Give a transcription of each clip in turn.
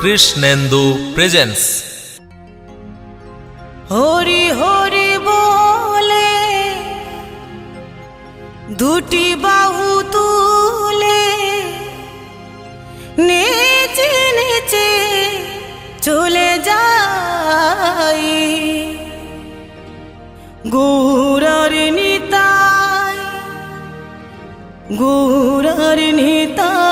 Krishnendu presence. Hari Hari বলে দুটি বাহু তুলে নেচে নেচে চলে যাই, গৌরার নিতাই, গৌরার নিতাই।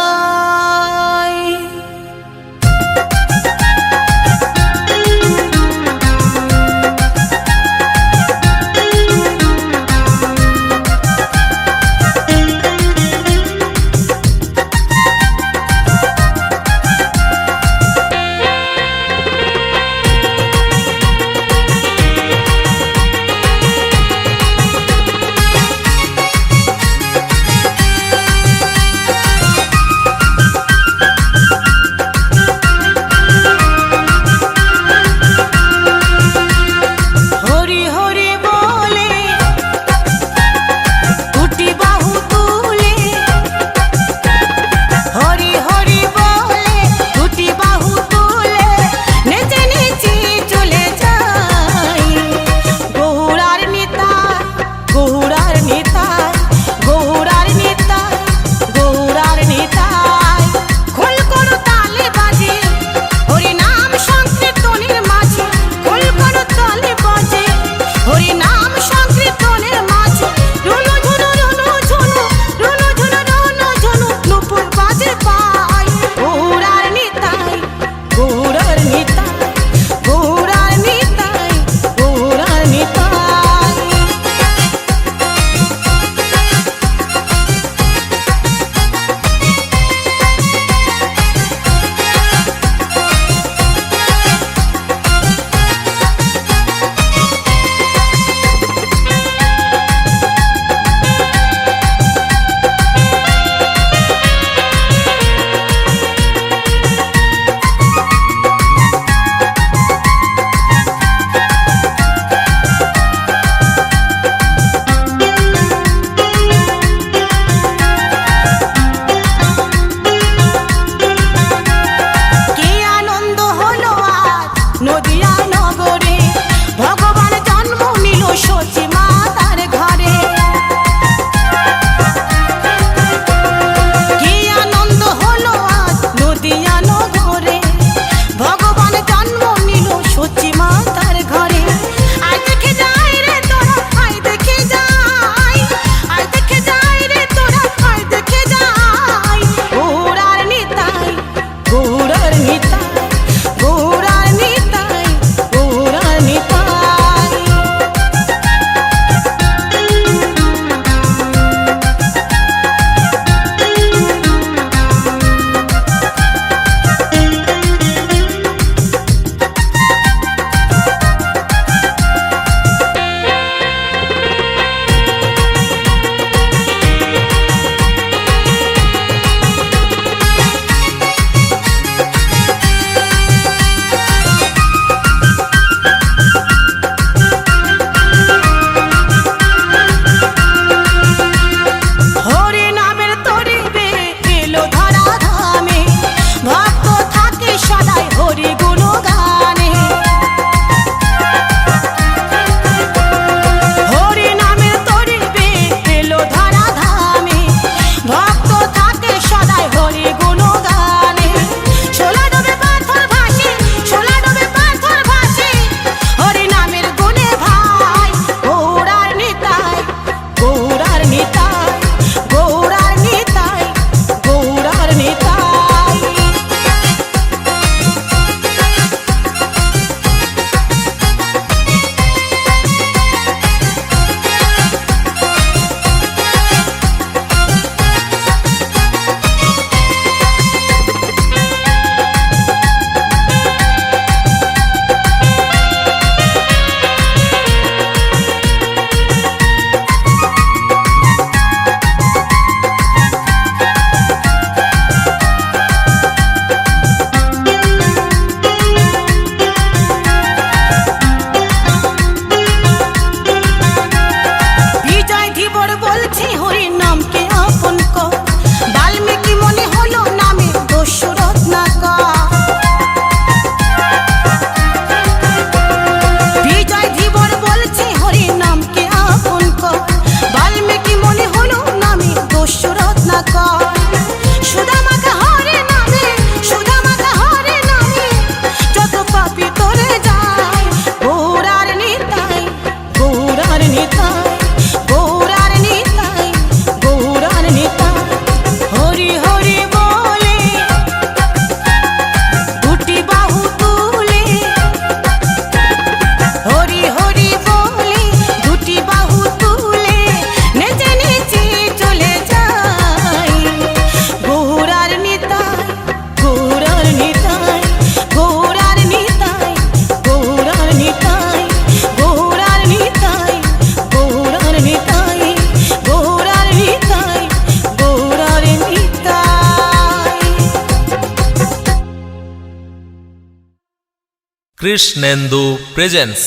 কৃষ্ণেন্দু প্রেজেন্স।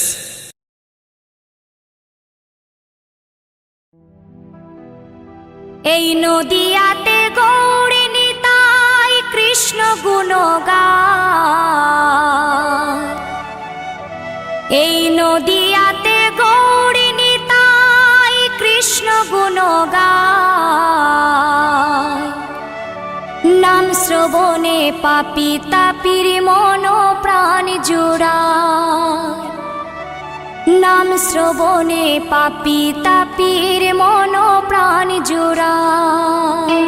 এই নদিয়াতে গৌরী নিতাই কৃষ্ণ গুণগান। এই নদিয়াতে গৌরী নিতাই কৃষ্ণ গুণগান। নাম শ্রবণে পাপি তাপির মন প্রাণ জুড়ায়। নাম শ্রবণে পাপি তাপির মন প্রাণ জুড়ায়।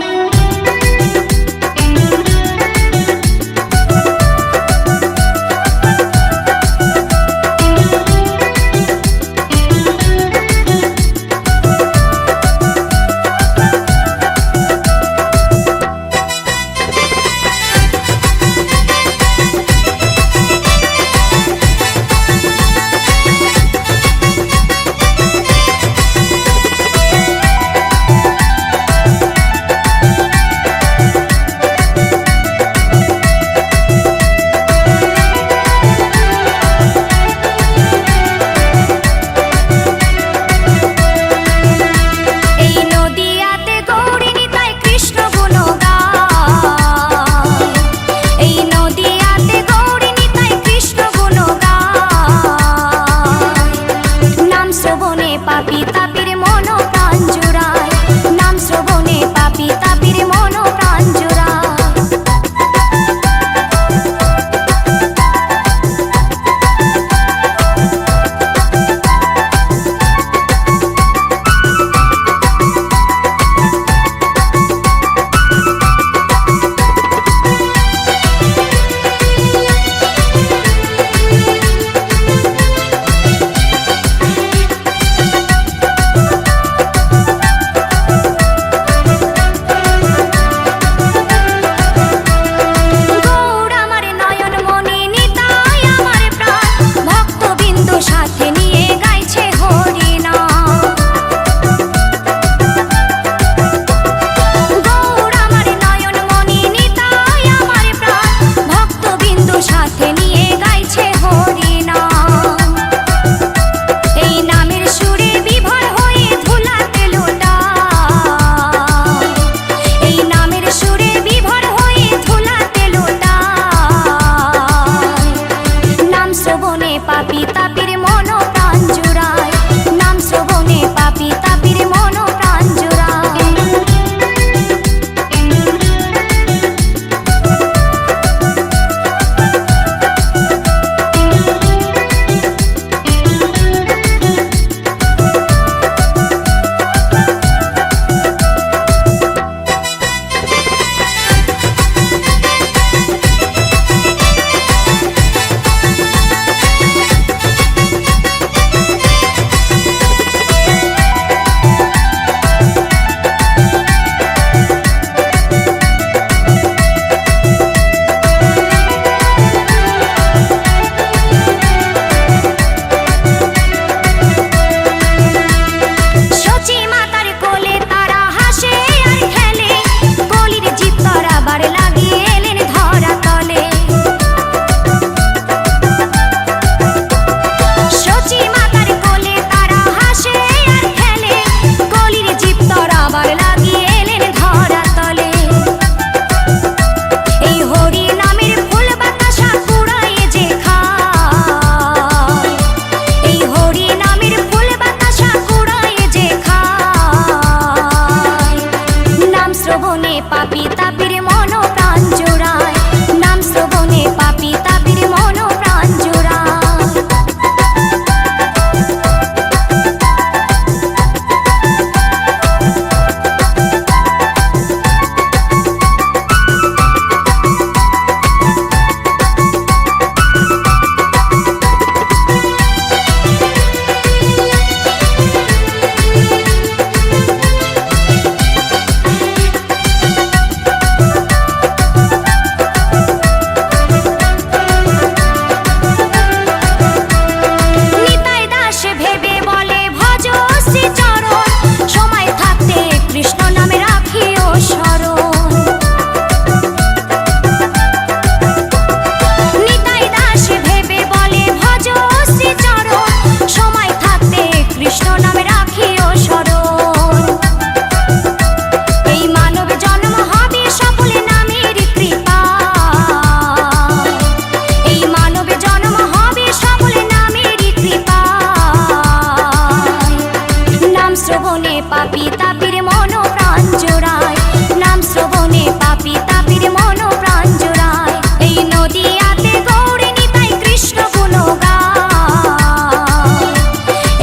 শ্রবণে পাপি তাপির মন প্রাণ জোড়ায়, নাম শ্রবণে পাপি তাপির মন প্রাণ জোড়ায়। এই নদিয়াতে গৌরী নিতাই কৃষ্ণ গুণ গায়,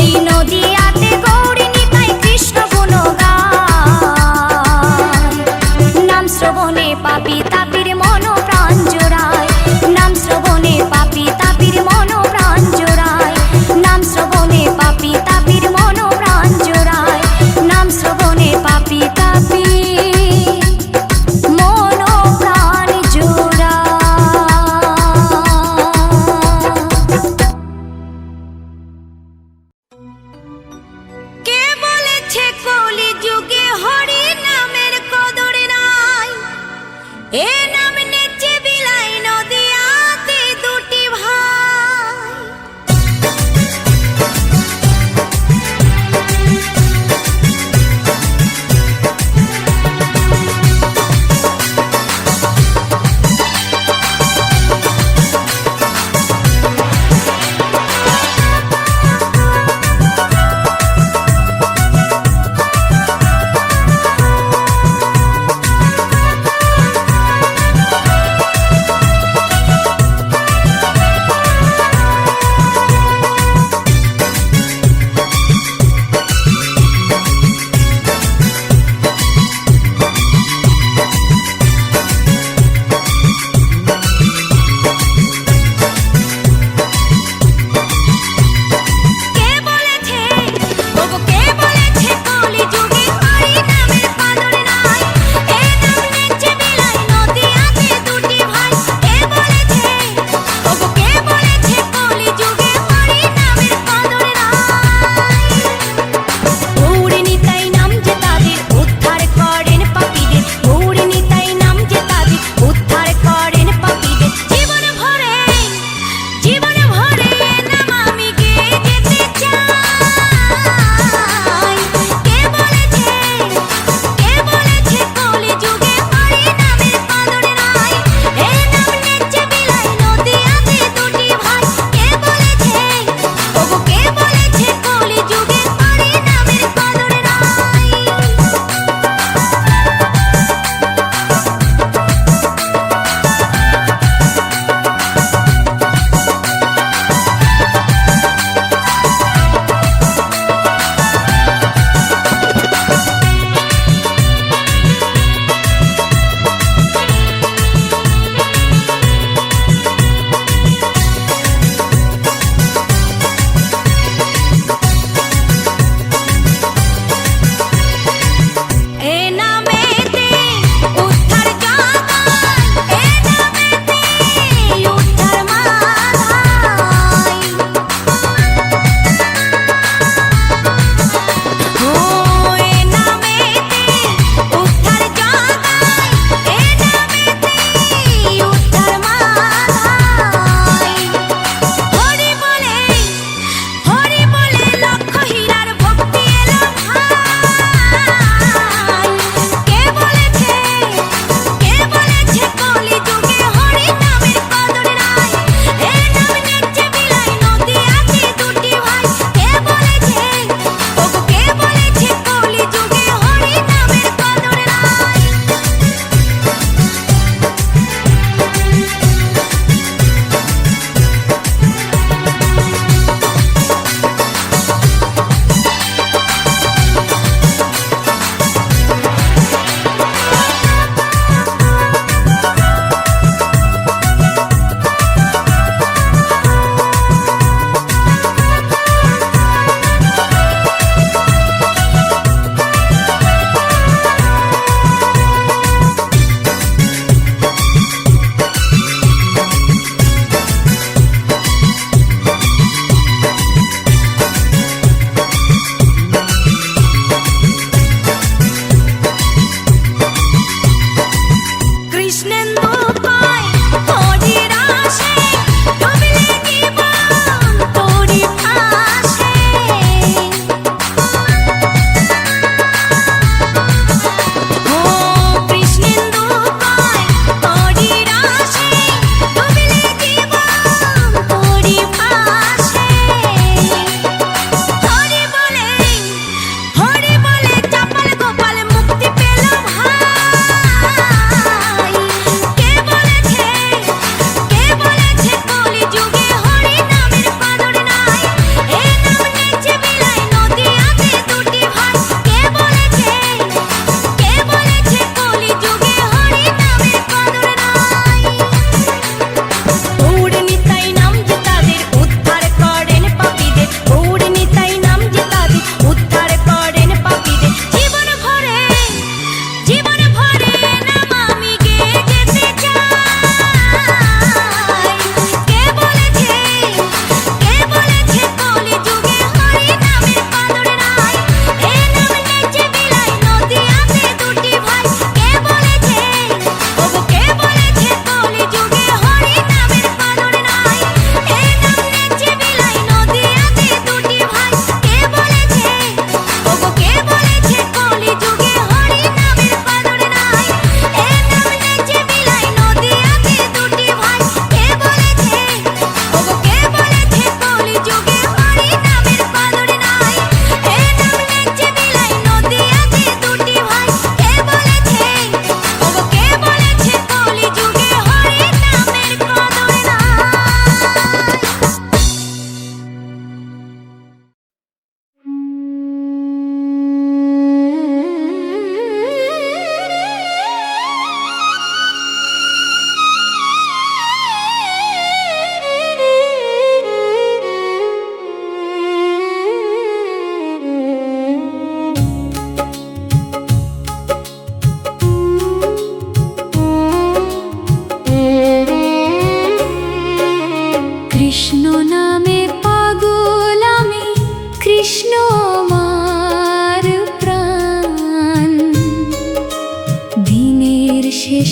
এই নদিয়াতে গৌরী নিতাই কৃষ্ণ গুণ গায়। নাম শ্রবণে পাপি তাপির মন প্রাণ জোড়ায়, নাম শ্রবণে পাপি তাপির মন প্রাণ জোড়ায়, নাম শ্রবণে পাপি তাপির মন প্রাণ জোড়ায়, নাম শ্রবণে পাপি তাপির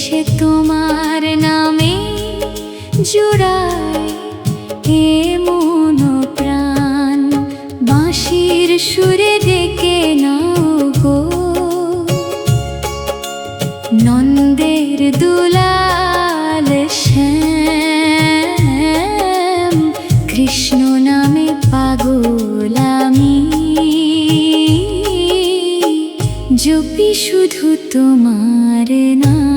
শেষে তোমার নামে জুড়ায় এ মন প্রাণ। বাঁশির সুরে ডেকে নাও গো নন্দের দুলাল শ্যাম। কৃষ্ণ নামে পাগল আমি, জপি শুধু তোমার নাম।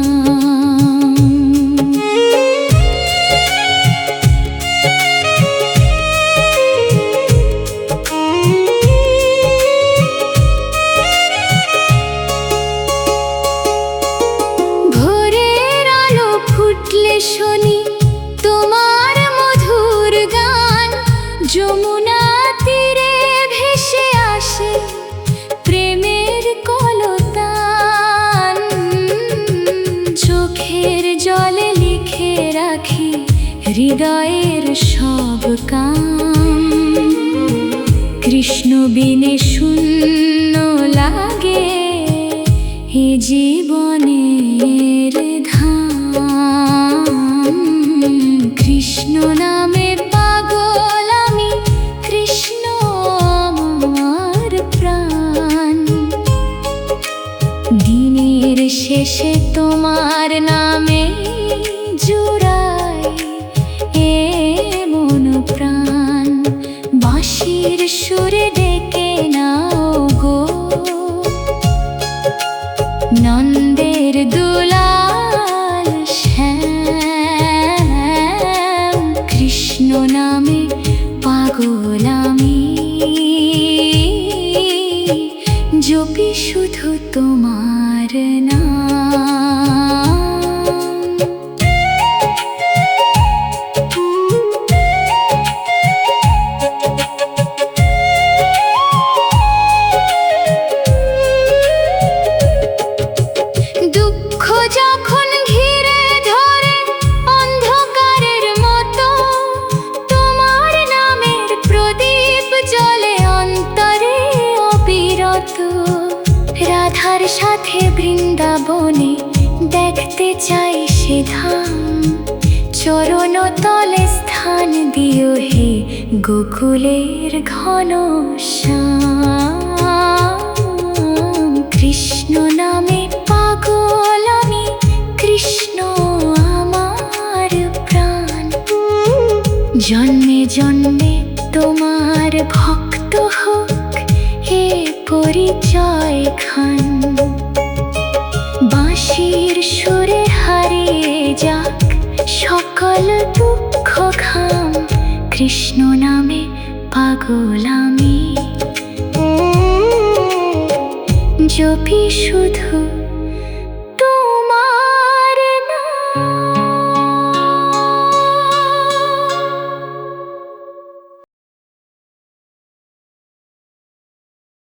ভোরের আলো ফুটলে শুনি তোমার মধুর গান। যমুনা তীরে ভেসে আসে প্রেমের কলতান। চোখের জলে লিখে রাখি হৃদয়ের সব কাম। কৃষ্ণ বিনে শূন্য লাগে এ জীবনের ধাম। কৃষ্ণ নামে পাগল আমি, কৃষ্ণ আমার প্রাণ। দিনের শেষে তোমার নামে জুড়াই এ মন প্রাণ। বাঁশির সুরে ডেকে নাও গো নন্দের দুলাল শ্যাম। কৃষ্ণ নামে পাগল আমি, জপি শুধু তোমার নাম। দুঃখ যখন ঘিরে ধরে অন্ধকারের মতো, তোমার নামের প্রদীপ জ্বলে অন্তরে অবিরত। রাধার সাথে বৃন্দাবনে দেখতে চাই সে ধাম। চরণ তলে স্থান দিও হে গোকুলের ঘন শ্যাম। কৃষ্ণ নামে পাগল আমি, কৃষ্ণ আমার প্রাণ। জন্মে জন্মে তোমার ভক্ত হোক হে পরিচয় খান। বাঁশির সুরে হারিয়ে যাক সকল দুঃখ ঘাম। কৃষ্ণ নামে পাগল আমি, জপি শুধু